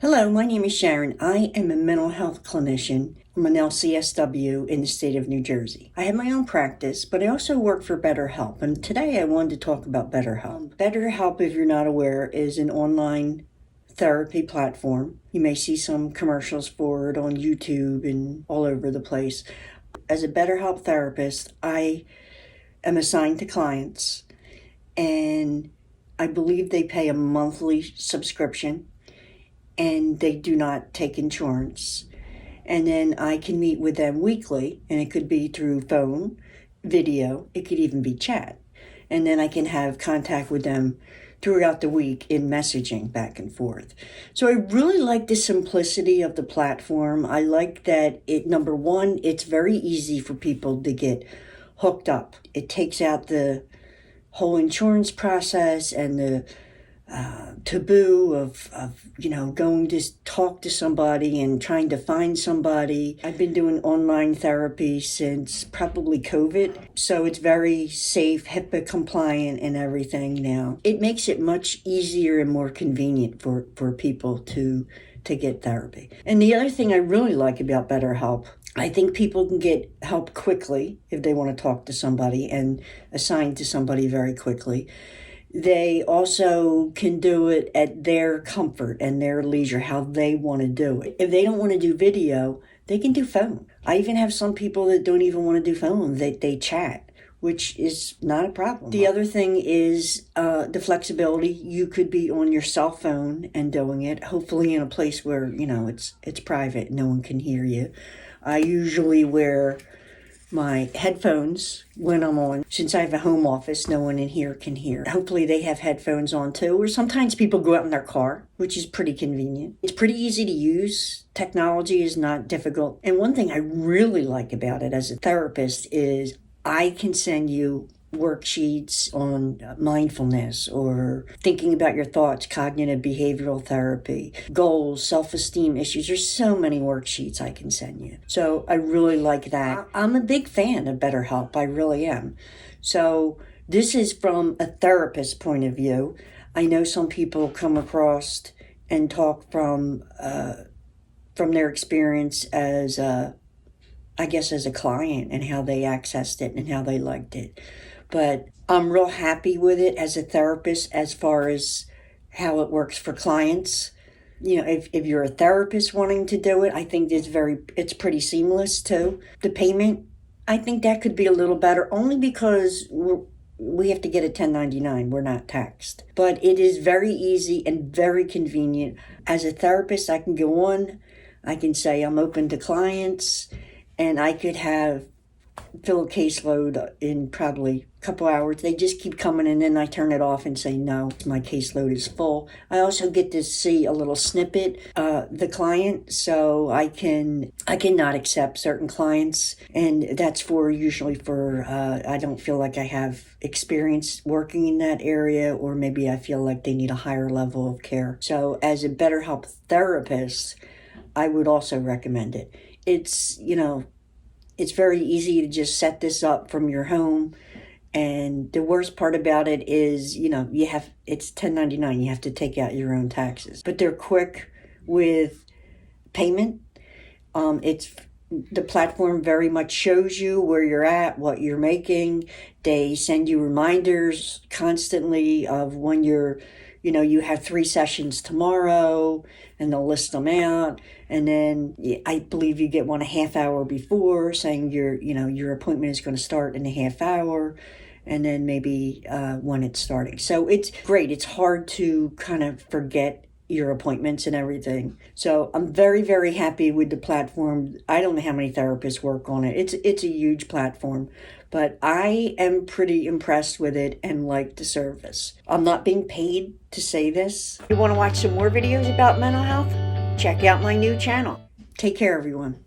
Hello, my name is Sharon. I am a mental health clinician. I'm an LCSW in the state of New Jersey. I have my own practice, but I also work for BetterHelp, and today I wanted to talk about BetterHelp. BetterHelp, if you're not aware, is an online therapy platform. You may see some commercials for it on YouTube and all over the place. As a BetterHelp therapist, I am assigned to clients, and I believe they pay a monthly subscription, and they do not take insurance. And then I can meet with them weekly, and it could be through phone, video, it could even be chat. And then I can have contact with them throughout the week in messaging back and forth. So I really like the simplicity of the platform. I like that number one, it's very easy for people to get hooked up. It takes out the whole insurance process and the taboo of going to talk to somebody and trying to find somebody. I've been doing online therapy since probably COVID, so it's very safe, HIPAA compliant and everything now. It makes it much easier and more convenient for people to get therapy. And the other thing I really like about BetterHelp, I think people can get help quickly if they want to talk to somebody and assign to somebody very quickly. They also can do it at their comfort and their leisure, how they want to do it. If they don't want to do video, they can do phone. I even have some people that don't even want to do phone. They chat, which is not a problem. The other thing is the flexibility. You could be on your cell phone and doing it, hopefully in a place where, it's private, no one can hear you. I usually wear my headphones when I'm on. Since I have a home office, no one in here can hear. Hopefully they have headphones on too, or sometimes people go out in their car, which is pretty convenient. It's pretty easy to use. Technology is not difficult. And one thing I really like about it as a therapist is I can send you worksheets on mindfulness or thinking about your thoughts, cognitive behavioral therapy, goals, self-esteem issues. There's so many worksheets I can send you. So I really like that. I'm a big fan of BetterHelp. I really am. So this is from a therapist point of view. I know some people come across and talk from their experience as a client and how they accessed it and how they liked it. But I'm real happy with it as a therapist as far as how it works for clients. If you're a therapist wanting to do it, I think it's pretty seamless too. The payment, I think that could be a little better only because we have to get a 1099. We're not taxed. But it is very easy and very convenient. As a therapist, I can go on, I can say I'm open to clients, and I could fill a caseload in probably a couple hours. They just keep coming, and then I turn it off and say, no, my caseload is full. I also get to see a little snippet, the client, so I can not accept certain clients, and that's usually for I don't feel like I have experience working in that area, or maybe I feel like they need a higher level of care. So as a BetterHelp therapist, I would also recommend it. It's very easy to just set this up from your home. And the worst part about it is, it's 1099. You have to take out your own taxes. But they're quick with payment. The platform very much shows you where you're at, what you're making. They send you reminders constantly of when you have 3 sessions tomorrow, and they'll list them out. And then I believe you get one a half hour before saying your appointment is going to start in a half hour, and then maybe when it's starting. So it's great. It's hard to kind of forget your appointments and everything. So I'm very, very happy with the platform. I don't know how many therapists work on it. It's a huge platform, but I am pretty impressed with it and like the service. I'm not being paid to say this. If you want to watch some more videos about mental health, check out my new channel. Take care, everyone.